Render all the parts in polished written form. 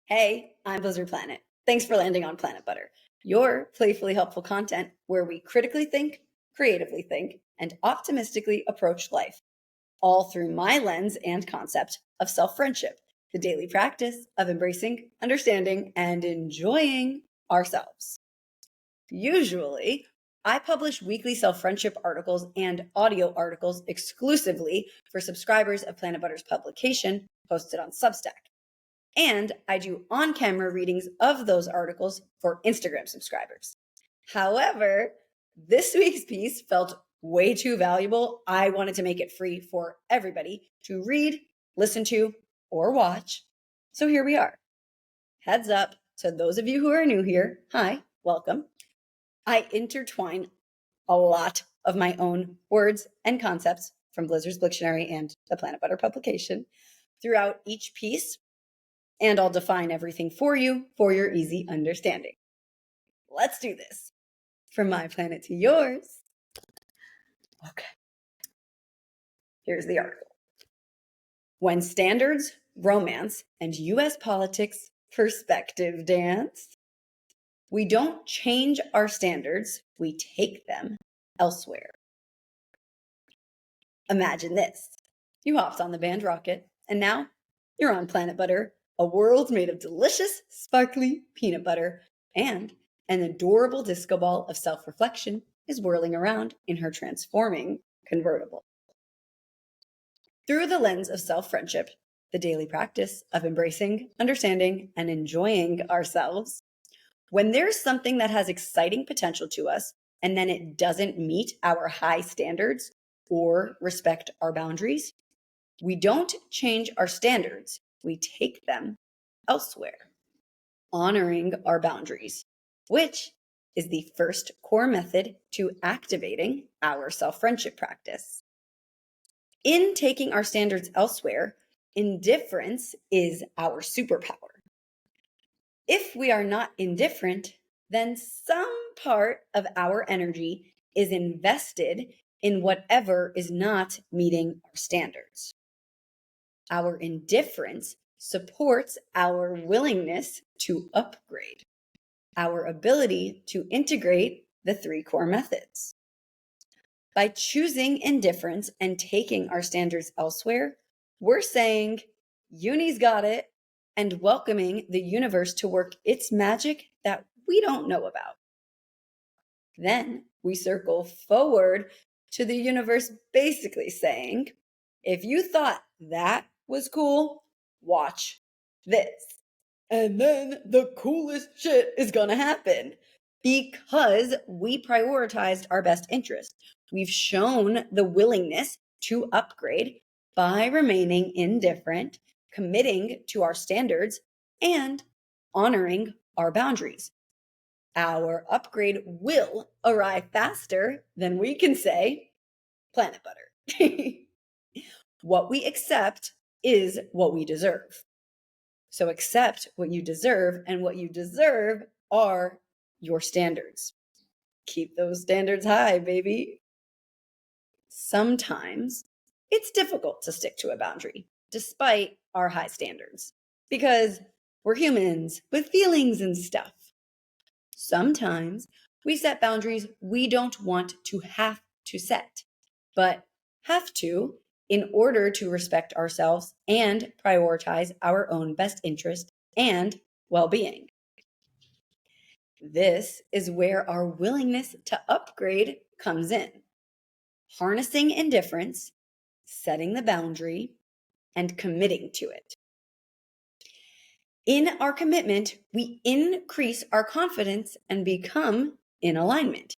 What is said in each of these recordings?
Hey, I'm Blizzard Planet. Thanks for landing on Planet Butter, your playfully helpful content where we critically think, creatively think, and optimistically approach life, all through my lens and concept of self-friendship, the daily practice of embracing, understanding, and enjoying ourselves. Usually, I publish weekly self-friendship articles and audio articles exclusively for subscribers of Planet Butter's publication, posted on Substack. And I do on-camera readings of those articles for Instagram subscribers. However, this week's piece felt way too valuable. I wanted to make it free for everybody to read, listen to, or watch. So here we are. Heads up to those of you who are new here. Hi, welcome. I intertwine a lot of my own words and concepts from Blizzard's Dictionary and the Planet Butter publication throughout each piece. And I'll define everything for you for your easy understanding. Let's do this. From my planet to yours. Okay. Here's the article. When standards, romance, and US politics perspective dance. We don't change our standards, we take them elsewhere. Imagine this. You hopped on the band rocket, and now you're on Planet Butter, a world made of delicious, sparkly peanut butter, and an adorable disco ball of self-reflection is whirling around in her transforming convertible. Through the lens of self-friendship, the daily practice of embracing, understanding, and enjoying ourselves, when there's something that has exciting potential to us, and then it doesn't meet our high standards or respect our boundaries, we don't change our standards, we take them elsewhere, honoring our boundaries, which is the first core method to activating our self-friendship practice. In taking our standards elsewhere, indifference is our superpower. If we are not indifferent, then some part of our energy is invested in whatever is not meeting our standards. Our indifference supports our willingness to upgrade, our ability to integrate the 3 core methods. By choosing indifference and taking our standards elsewhere, we're saying, Uni's got it, and welcoming the universe to work its magic that we don't know about. Then we circle forward to the universe basically saying, if you thought that was cool, watch this. And then the coolest shit is gonna happen because we prioritized our best interest. We've shown the willingness to upgrade by remaining indifferent, committing to our standards, and honoring our boundaries. Our upgrade will arrive faster than we can say, Planet Butter. What we accept is what we deserve. So accept what you deserve, and what you deserve are your standards. Keep those standards high, baby. Sometimes it's difficult to stick to a boundary despite our high standards because we're humans with feelings and stuff. Sometimes we set boundaries we don't want to have to set, but have to in order to respect ourselves and prioritize our own best interest and well-being. This is where our willingness to upgrade comes in. Harnessing indifference, setting the boundary, and committing to it. In our commitment, we increase our confidence and become in alignment,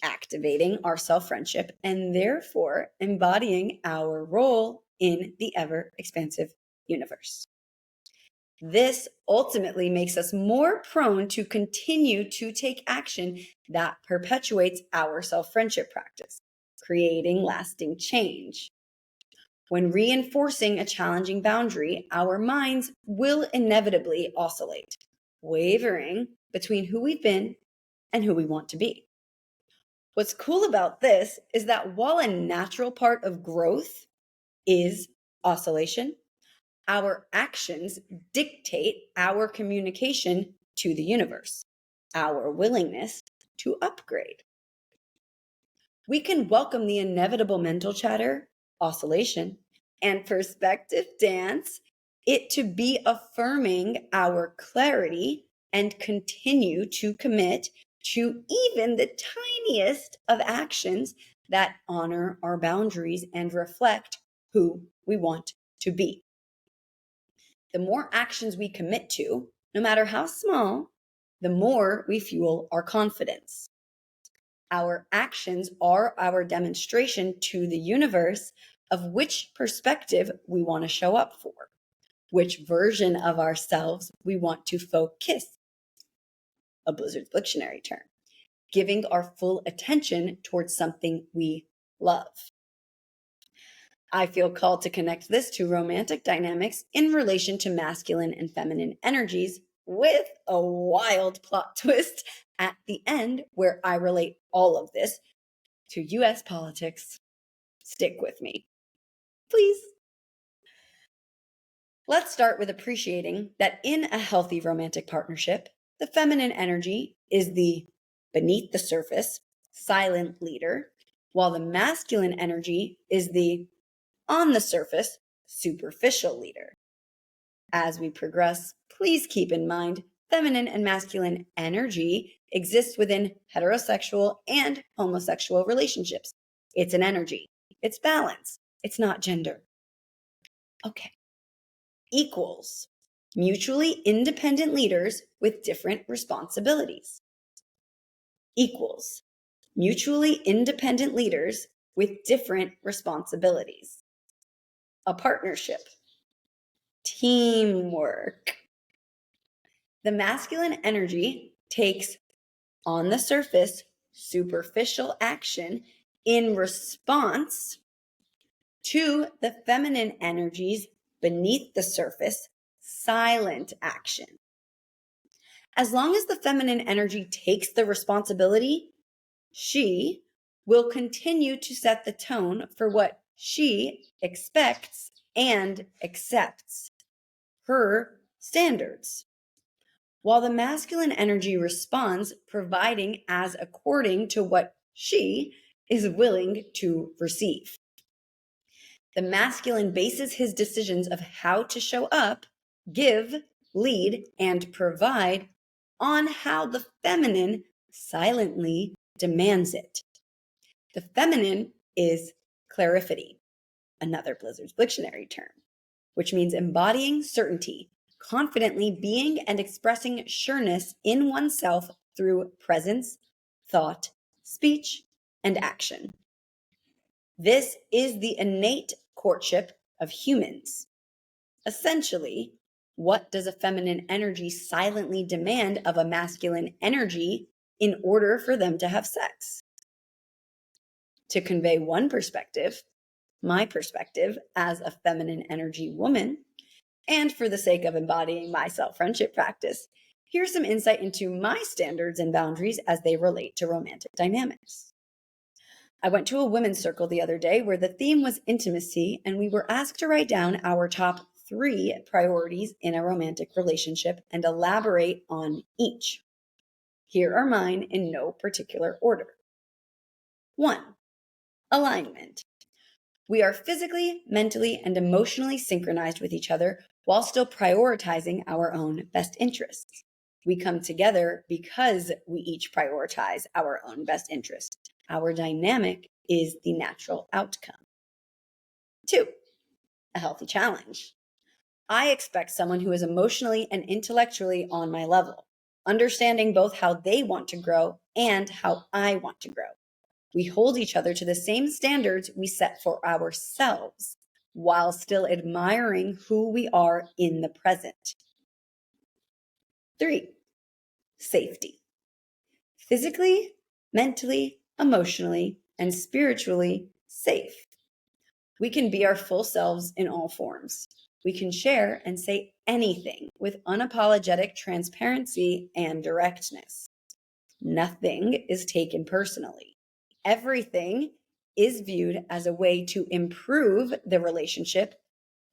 activating our self-friendship and therefore embodying our role in the ever-expansive universe. This ultimately makes us more prone to continue to take action that perpetuates our self-friendship practice, creating lasting change. When reinforcing a challenging boundary, our minds will inevitably oscillate, wavering between who we've been and who we want to be. What's cool about this is that while a natural part of growth is oscillation, Our actions dictate our communication to the universe, our willingness to upgrade. We can welcome the inevitable mental chatter, oscillation, and perspective dance, it to be affirming our clarity and continue to commit to even the tiniest of actions that honor our boundaries and reflect who we want to be. The more actions we commit to, no matter how small, the more we fuel our confidence. Our actions are our demonstration to the universe of which perspective we want to show up for, which version of ourselves we want to focus, a Blizzard's dictionary term, giving our full attention towards something we love. I feel called to connect this to romantic dynamics in relation to masculine and feminine energies with a wild plot twist at the end where I relate all of this to US politics. Stick with me, please. Let's start with appreciating that in a healthy romantic partnership, the feminine energy is the beneath the surface, silent leader, while the masculine energy is the on the surface, superficial leader. As we progress, please keep in mind feminine and masculine energy exists within heterosexual and homosexual relationships. It's an energy. It's balance. It's not gender. Okay. Equals. Mutually independent leaders with different responsibilities. Equals. Mutually independent leaders with different responsibilities. A partnership. Teamwork. The masculine energy takes on the surface superficial action in response to the feminine energies beneath the surface silent action. As long as the feminine energy takes the responsibility, she will continue to set the tone for what she expects and accepts, her standards, while the masculine energy responds, providing as according to what she is willing to receive. The masculine bases his decisions of how to show up, give, lead, and provide on how the feminine silently demands it. The feminine is clarity, another Blizzard's dictionary term, which means embodying certainty, confidently being and expressing sureness in oneself through presence, thought, speech, and action. This is the innate courtship of humans. Essentially, what does a feminine energy silently demand of a masculine energy in order for them to have sex? To convey one perspective, my perspective as a feminine energy woman, and for the sake of embodying my self-friendship practice, here's some insight into my standards and boundaries as they relate to romantic dynamics. I went to a women's circle the other day where the theme was intimacy, and we were asked to write down our top 3 priorities in a romantic relationship and elaborate on each. Here are mine in no particular order. 1. Alignment. We are physically, mentally, and emotionally synchronized with each other while still prioritizing our own best interests. We come together because we each prioritize our own best interest. Our dynamic is the natural outcome. 2, a healthy challenge. I expect someone who is emotionally and intellectually on my level, understanding both how they want to grow and how I want to grow. We hold each other to the same standards we set for ourselves while still admiring who we are in the present. 3, safety. Physically, mentally, emotionally, and spiritually safe. We can be our full selves in all forms. We can share and say anything with unapologetic transparency and directness. Nothing is taken personally. Everything is viewed as a way to improve the relationship,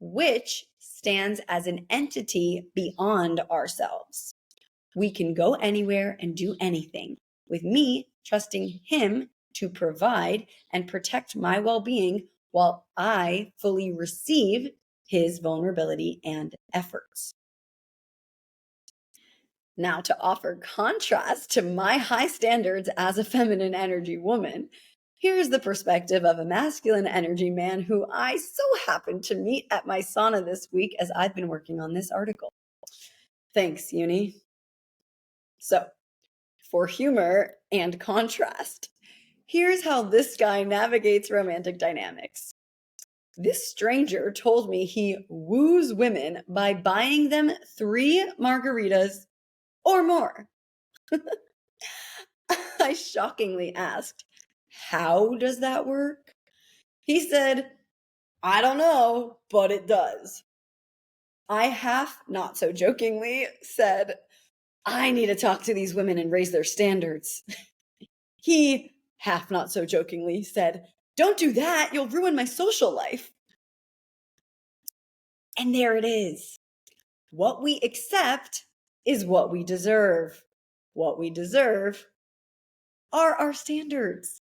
which stands as an entity beyond ourselves. We can go anywhere and do anything, with me trusting him to provide and protect my well-being while I fully receive his vulnerability and efforts. Now, to offer contrast to my high standards as a feminine energy woman, here's the perspective of a masculine energy man who I so happened to meet at my sauna this week as I've been working on this article. Thanks, Uni. So, for humor and contrast, here's how this guy navigates romantic dynamics. This stranger told me he woos women by buying them 3 margaritas or more. I shockingly asked, "How does that work?" He said, "I don't know, but it does." I half, not so jokingly, said, "I need to talk to these women and raise their standards." He, half not so jokingly, said, "Don't do that, you'll ruin my social life." And there it is. What we accept is what we deserve. What we deserve are our standards.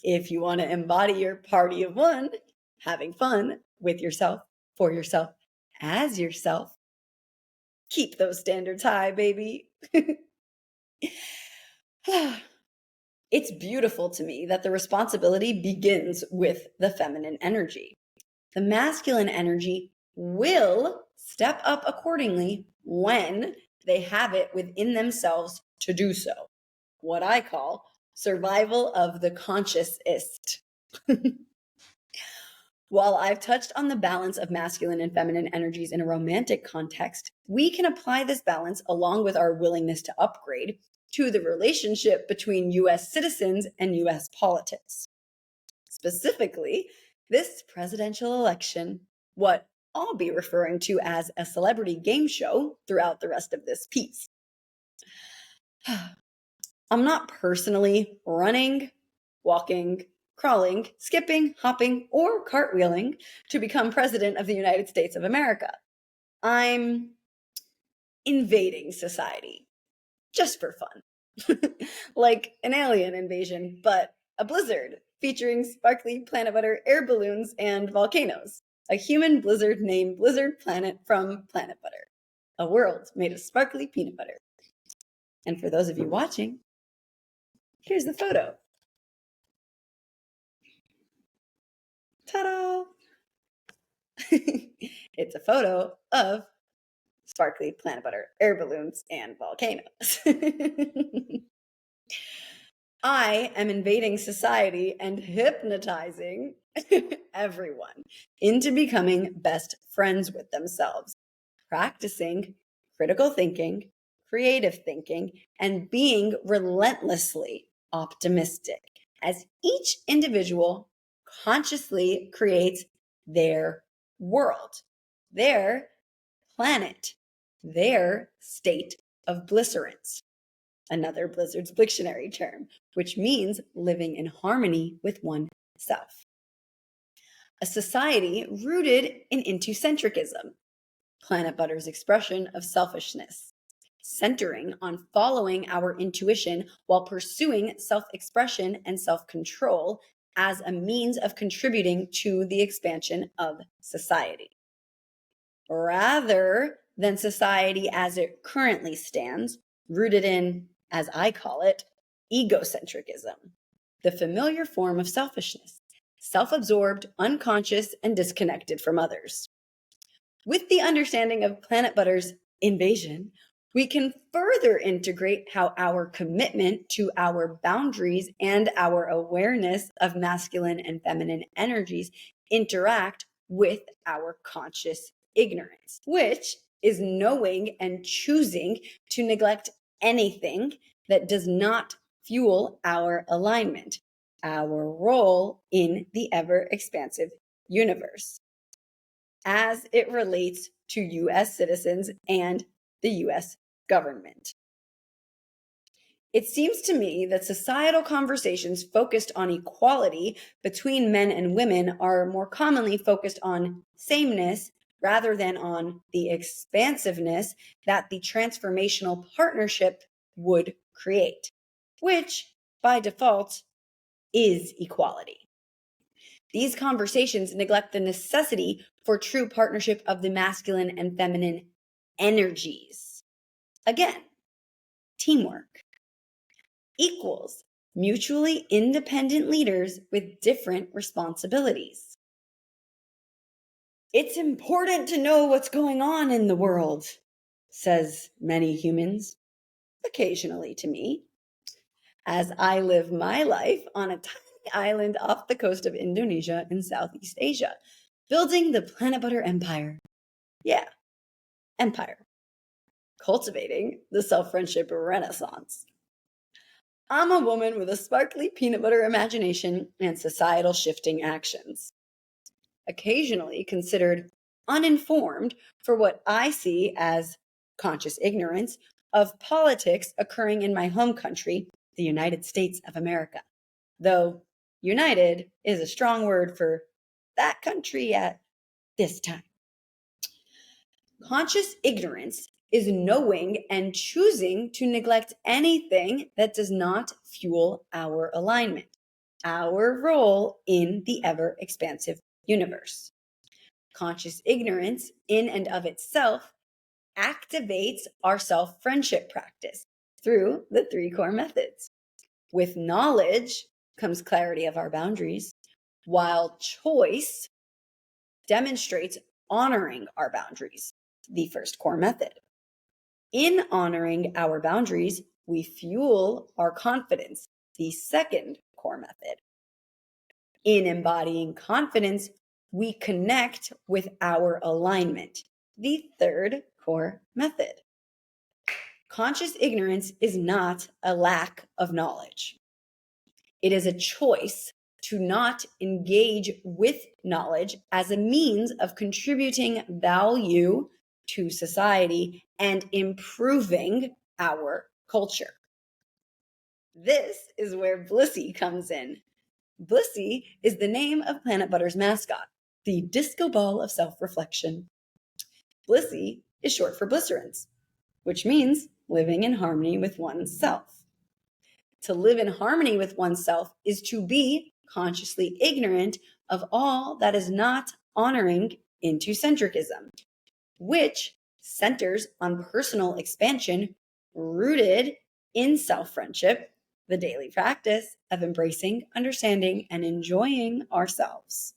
If you want to embody your party of one, having fun with yourself, for yourself, as yourself, keep those standards high, baby. It's beautiful to me that the responsibility begins with the feminine energy. The masculine energy will step up accordingly when they have it within themselves to do so. What I call survival of the consciousest. While I've touched on the balance of masculine and feminine energies in a romantic context, we can apply this balance along with our willingness to upgrade to the relationship between US citizens and US politics. Specifically, this presidential election, what I'll be referring to as a celebrity game show throughout the rest of this piece. I'm not personally running, walking, crawling, skipping, hopping, or cartwheeling to become president of the United States of America. I'm invading society just for fun. Like an alien invasion, but a blizzard featuring sparkly planet butter, air balloons, and volcanoes. A human blizzard named Blizzard Planet from Planet Butter. A world made of sparkly peanut butter. And for those of you watching, here's the photo. Ta-da! It's a photo of sparkly planet butter, air balloons, and volcanoes. I am invading society and hypnotizing everyone into becoming best friends with themselves, practicing critical thinking, creative thinking, and being relentlessly optimistic as each individual consciously creates their world, their planet, their state of blisserance. Another Blizzard's dictionary term, which means living in harmony with oneself. A society rooted in intocentrism, Planet Butter's expression of selfishness, centering on following our intuition while pursuing self-expression and self-control as a means of contributing to the expansion of society. Rather than society as it currently stands, rooted in, as I call it, egocentrism, the familiar form of selfishness, self-absorbed, unconscious, and disconnected from others. With the understanding of Planet Butter's invasion, we can further integrate how our commitment to our boundaries and our awareness of masculine and feminine energies interact with our conscious ignorance, which is knowing and choosing to neglect anything that does not fuel our alignment, our role in the ever-expansive universe, as it relates to U.S. citizens and the U.S. government. It seems to me that societal conversations focused on equality between men and women are more commonly focused on sameness rather than on the expansiveness that the transformational partnership would create, which by default is equality. These conversations neglect the necessity for true partnership of the masculine and feminine energies. Again, teamwork equals mutually independent leaders with different responsibilities. It's important to know what's going on in the world, says many humans, occasionally to me, as I live my life on a tiny island off the coast of Indonesia in Southeast Asia, building the Planet Butter empire. Yeah, empire. Cultivating the self-friendship renaissance. I'm a woman with a sparkly peanut butter imagination and societal shifting actions. Occasionally considered uninformed for what I see as conscious ignorance of politics occurring in my home country, the United States of America. Though united is a strong word for that country at this time. Conscious ignorance is knowing and choosing to neglect anything that does not fuel our alignment, our role in the ever expansive universe. Conscious ignorance, in and of itself, activates our self-friendship practice through the 3 core methods. With knowledge comes clarity of our boundaries, while choice demonstrates honoring our boundaries, the first core method. In honoring our boundaries, we fuel our confidence, the second core method. In embodying confidence, we connect with our alignment, the third core method. Conscious ignorance is not a lack of knowledge. It is a choice to not engage with knowledge as a means of contributing value to society and improving our culture. This is where Blissy comes in. Blissy is the name of Planet Butter's mascot, the disco ball of self-reflection. Blissy is short for Blisserins, which means living in harmony with oneself. To live in harmony with oneself is to be consciously ignorant of all that is not honoring into-centricism, which centers on personal expansion rooted in self-friendship, the daily practice of embracing, understanding, and enjoying ourselves.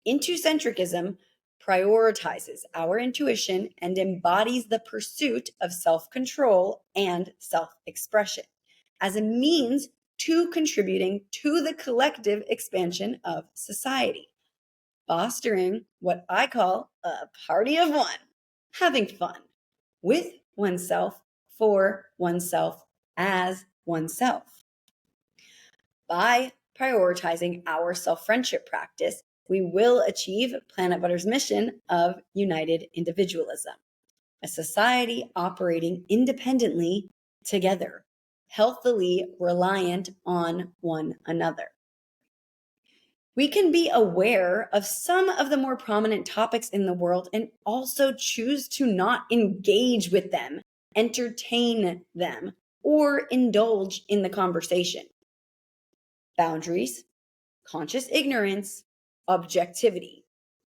Into-centricism prioritizes our intuition and embodies the pursuit of self-control and self-expression as a means to contributing to the collective expansion of society, fostering what I call a party of one, having fun with oneself, for oneself, as oneself. By prioritizing our self-friendship practice, we will achieve Planet Butter's mission of united individualism, a society operating independently together, healthily reliant on one another. We can be aware of some of the more prominent topics in the world and also choose to not engage with them, entertain them, or indulge in the conversation. Boundaries, conscious ignorance, objectivity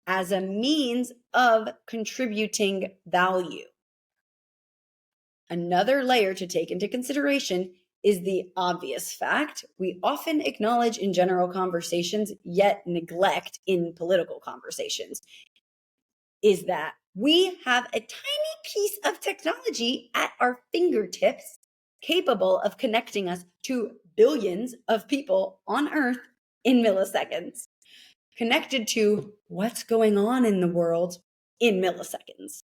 as a means of contributing value. Another layer to take into consideration is the obvious fact we often acknowledge in general conversations, yet neglect in political conversations, is that we have a tiny piece of technology at our fingertips capable of connecting us to billions of people on Earth in milliseconds, connected to what's going on in the world in milliseconds.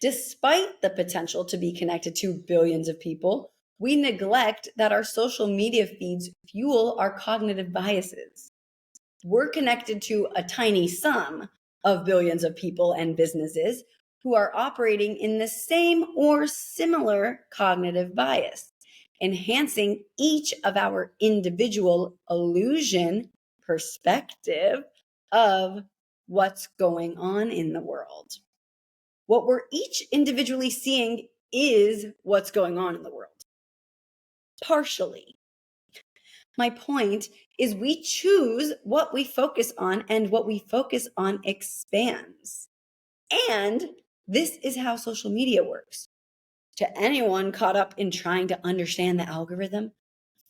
Despite the potential to be connected to billions of people, we neglect that our social media feeds fuel our cognitive biases. We're connected to a tiny sum of billions of people and businesses who are operating in the same or similar cognitive bias, enhancing each of our individual illusion perspective of what's going on in the world. What we're each individually seeing is what's going on in the world. Partially. My point is we choose what we focus on, and what we focus on expands. And this is how social media works. To anyone caught up in trying to understand the algorithm,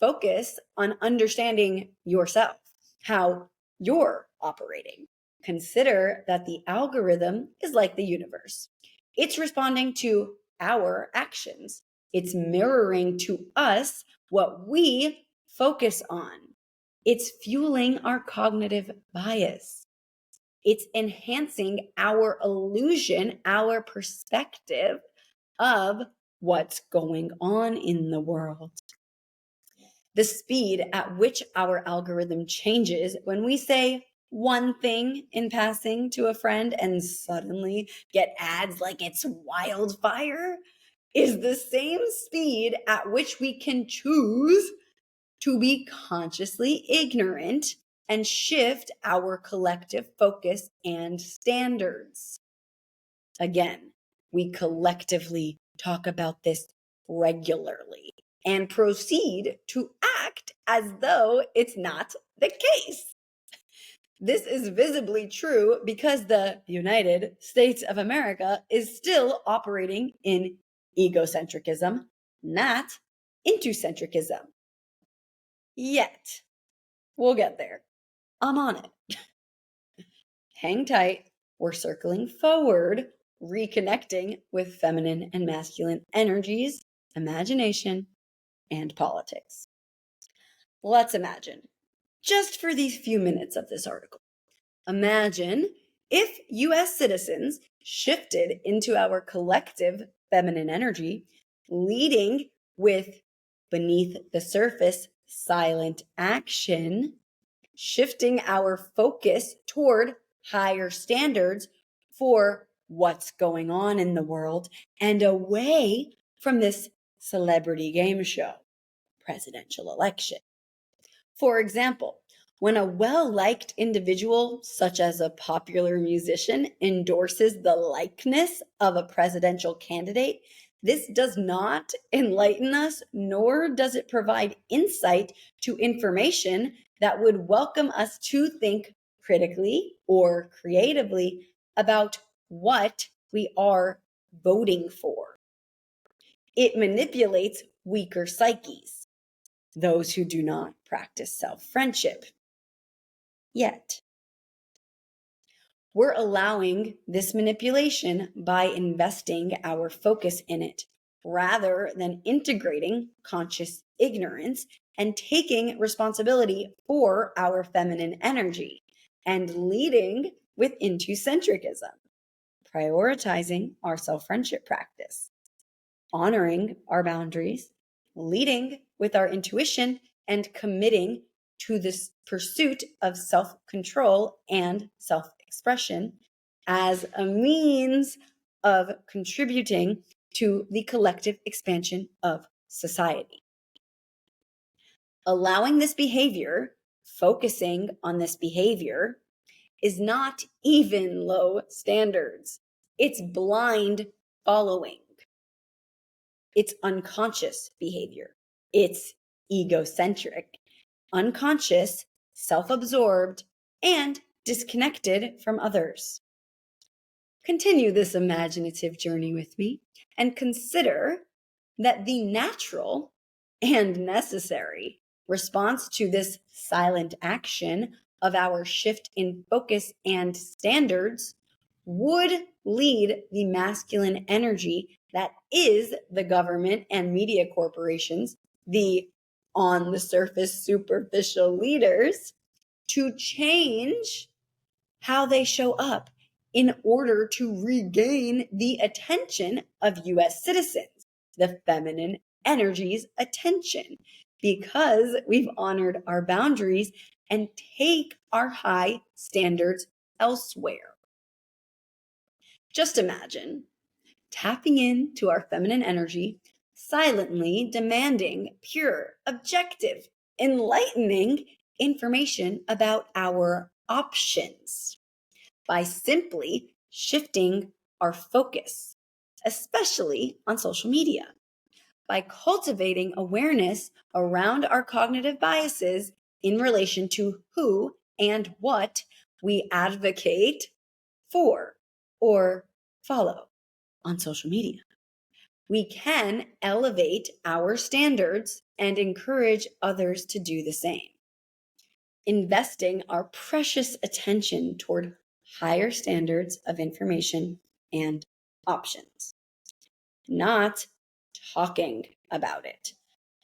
focus on understanding yourself, how you're operating. Consider that the algorithm is like the universe. It's responding to our actions. It's mirroring to us what we focus on. It's fueling our cognitive bias. It's enhancing our illusion, our perspective of what's going on in the world. The speed at which our algorithm changes when we say one thing in passing to a friend and suddenly get ads like it's wildfire is the same speed at which we can choose to be consciously ignorant and shift our collective focus and standards. Again, we collectively talk about this regularly and proceed to act as though it's not the case. This is visibly true because the United States of America is still operating in egocentrism, not intocentrism. Yet, we'll get there. I'm on it. Hang tight. We're circling forward, reconnecting with feminine and masculine energies, imagination, and politics. Let's imagine, just for these few minutes of this article, imagine if US citizens shifted into our collective feminine energy, leading with beneath the surface silent action, shifting our focus toward higher standards for what's going on in the world and away from this celebrity game show, presidential election. For example, when a well-liked individual, such as a popular musician, endorses the likeness of a presidential candidate, this does not enlighten us, nor does it provide insight to information that would welcome us to think critically or creatively about what we are voting for. It manipulates weaker psyches, those who do not practice self-friendship. Yet, we're allowing this manipulation by investing our focus in it, rather than integrating conscious ignorance and taking responsibility for our feminine energy and leading with intocentrism, prioritizing our self-friendship practice, honoring our boundaries, leading with our intuition, and committing to this pursuit of self-control and self-expression as a means of contributing to the collective expansion of society. Allowing this behavior, focusing on this behavior, is not even low standards. It's blind following. It's unconscious behavior. It's egocentric, unconscious, self-absorbed, and disconnected from others. Continue this imaginative journey with me and consider that the natural and necessary response to this silent action of our shift in focus and standards would lead the masculine energy that is the government and media corporations, the on the surface superficial leaders, to change how they show up in order to regain the attention of US citizens, the feminine energy's attention, because we've honored our boundaries and take our high standards elsewhere. Just imagine tapping into our feminine energy, silently demanding pure, objective, enlightening information about our options. by simply shifting our focus, especially on social media, by cultivating awareness around our cognitive biases in relation to who and what we advocate for or follow on social media. We can elevate our standards and encourage others to do the same, investing our precious attention toward higher standards of information and options, not talking about it,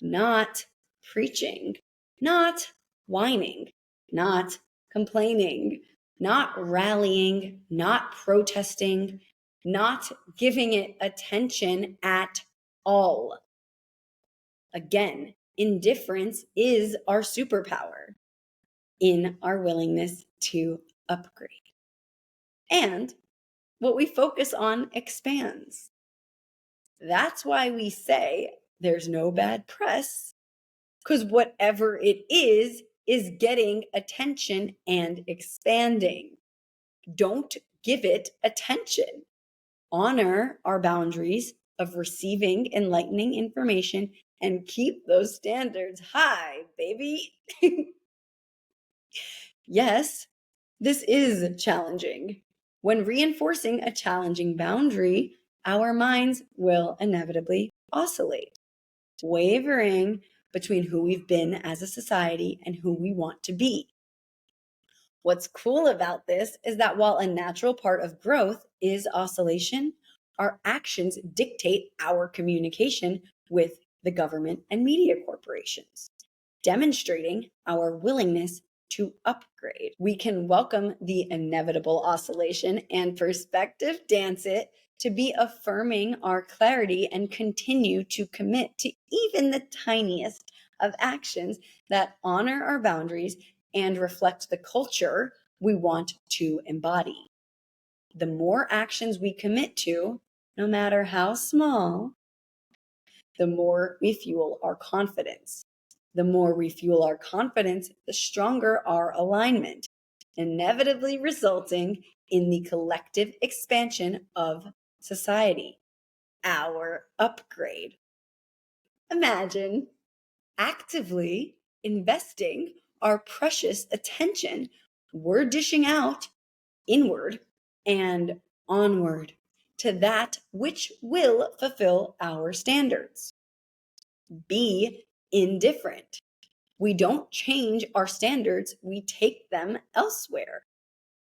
not preaching, not whining, not complaining, not rallying, not protesting, not giving it attention at all. Again, indifference is our superpower in our willingness to upgrade. And what we focus on expands. That's why we say there's no bad press, because whatever it is getting attention and expanding. Don't give it attention. Honor our boundaries of receiving enlightening information and keep those standards high, baby. Yes, this is challenging. When reinforcing a challenging boundary, our minds will inevitably oscillate, wavering between who we've been as a society and who we want to be. What's cool about this is that while a natural part of growth is oscillation, our actions dictate our communication with the government and media corporations, demonstrating our willingness to upgrade. We can welcome the inevitable oscillation and perspective dance it to be affirming our clarity and continue to commit to even the tiniest of actions that honor our boundaries and reflect the culture we want to embody. The more actions we commit to, no matter how small, the more we fuel our confidence. The more we fuel our confidence, the stronger our alignment, inevitably resulting in the collective expansion of society, our upgrade. Imagine actively investing our precious attention we're dishing out inward and onward to that which will fulfill our standards. Be indifferent. We don't change our standards, we take them elsewhere.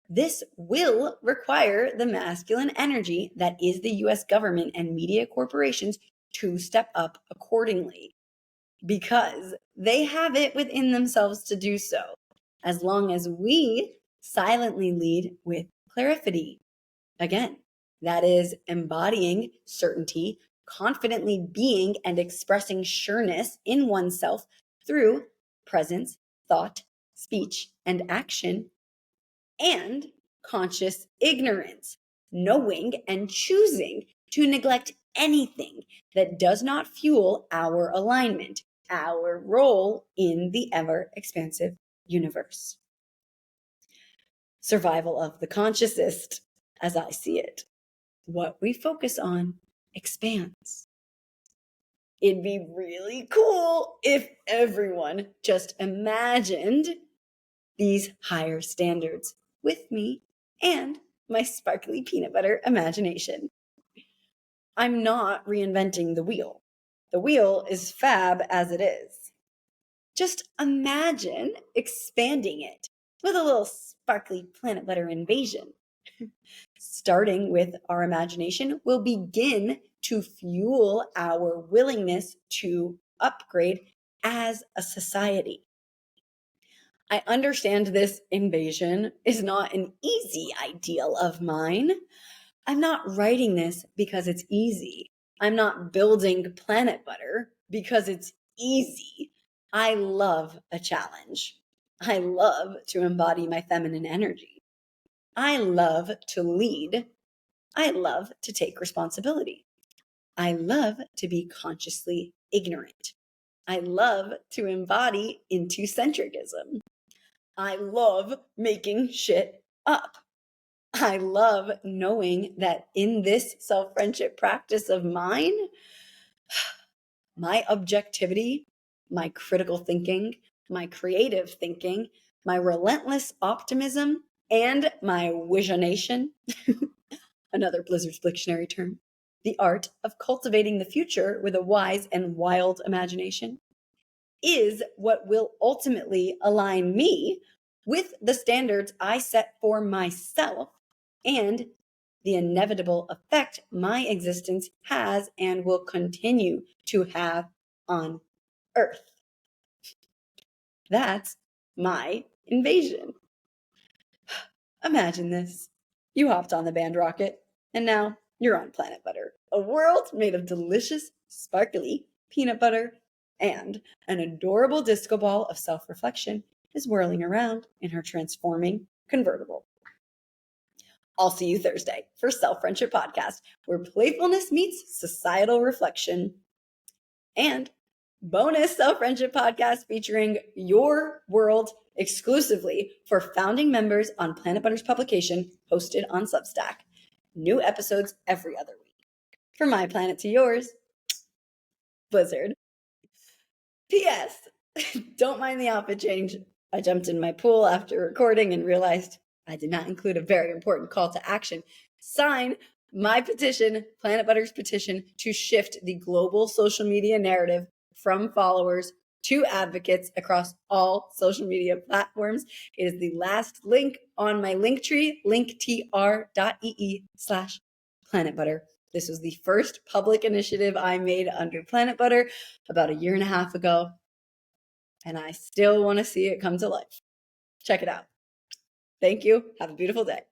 This will require the masculine energy that is the US government and media corporations to step up accordingly, because they have it within themselves to do so, as long as we silently lead with clarity. Again, that is embodying certainty, confidently being and expressing sureness in oneself through presence, thought, speech, and action, and conscious ignorance, knowing and choosing to neglect anything that does not fuel our alignment, our role in the ever expansive universe. Survival of the consciousest, as I see it. What we focus on expands. It'd be really cool if everyone just imagined these higher standards with me and my sparkly peanut butter imagination. I'm not reinventing the wheel. The wheel is fab as it is. Just imagine expanding it with a little sparkly planet butter invasion. Starting with our imagination, we'll begin to fuel our willingness to upgrade as a society. I understand this invasion is not an easy ideal of mine. I'm not writing this because it's easy. I'm not building Planet Butter because it's easy. I love a challenge. I love to embody my feminine energy. I love to lead. I love to take responsibility. I love to be consciously ignorant. I love to embody into centricism. I love making shit up. I love knowing that in this self-friendship practice of mine, my objectivity, my critical thinking, my creative thinking, my relentless optimism, and my visionation, another Blizzard's dictionary term, the art of cultivating the future with a wise and wild imagination, is what will ultimately align me with the standards I set for myself and the inevitable effect my existence has and will continue to have on Earth. That's my invasion. Imagine this. You hopped on the band rocket, and now you're on Planet Butter, a world made of delicious, sparkly peanut butter, and an adorable disco ball of self-reflection is whirling around in her transforming convertible. I'll see you Thursday for Self-Friendship Podcast, where playfulness meets societal reflection. And bonus Self-Friendship Podcast featuring Your World exclusively for founding members on Planet Butter's publication, hosted on Substack. New episodes every other week. From my planet to yours, Blizzard. P.S. Don't mind the outfit change. I jumped in my pool after recording and realized I did not include a very important call to action. Sign my petition, Planet Butter's petition, to shift the global social media narrative from followers to advocates across all social media platforms. It is the last link on my Linktree, linktr.ee/planetbutter. This was the first public initiative I made under Planet Butter about a year and a half ago, and I still want to see it come to life. Check it out. Thank you. Have a beautiful day.